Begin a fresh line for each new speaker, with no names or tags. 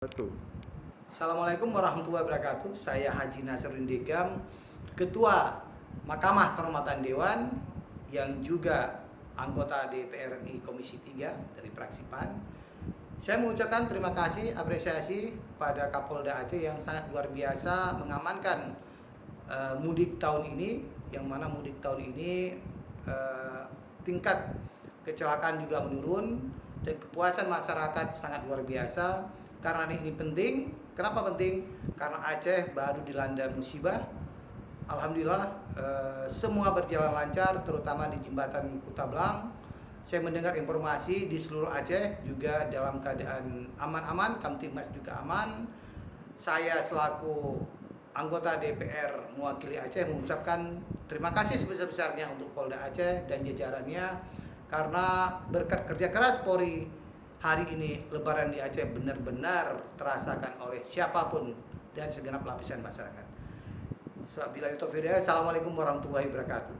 Satu.
Assalamualaikum warahmatullahi wabarakatuh. Saya Haji Nasruddin Degam, Ketua Mahkamah Kehormatan Dewan yang juga anggota DPR RI Komisi 3 dari fraksi PAN. Saya mengucapkan terima kasih, apresiasi pada Kapolda Aceh yang sangat luar biasa mengamankan mudik tahun ini, yang mana mudik tahun ini tingkat kecelakaan juga menurun dan kepuasan masyarakat sangat luar biasa. Karena ini penting. Kenapa penting? Karena Aceh baru dilanda musibah. Alhamdulillah semua berjalan lancar, terutama di jembatan Kutablang. Saya mendengar informasi di seluruh Aceh juga dalam keadaan aman-aman, Kamtibmas juga aman. Saya selaku anggota DPR mewakili Aceh mengucapkan terima kasih sebesar-besarnya untuk Polda Aceh dan jajarannya, karena berkat kerja keras Polri hari ini Lebaran di Aceh benar-benar terasakan oleh siapapun dan segenap lapisan masyarakat. Assalamualaikum warahmatullahi wabarakatuh.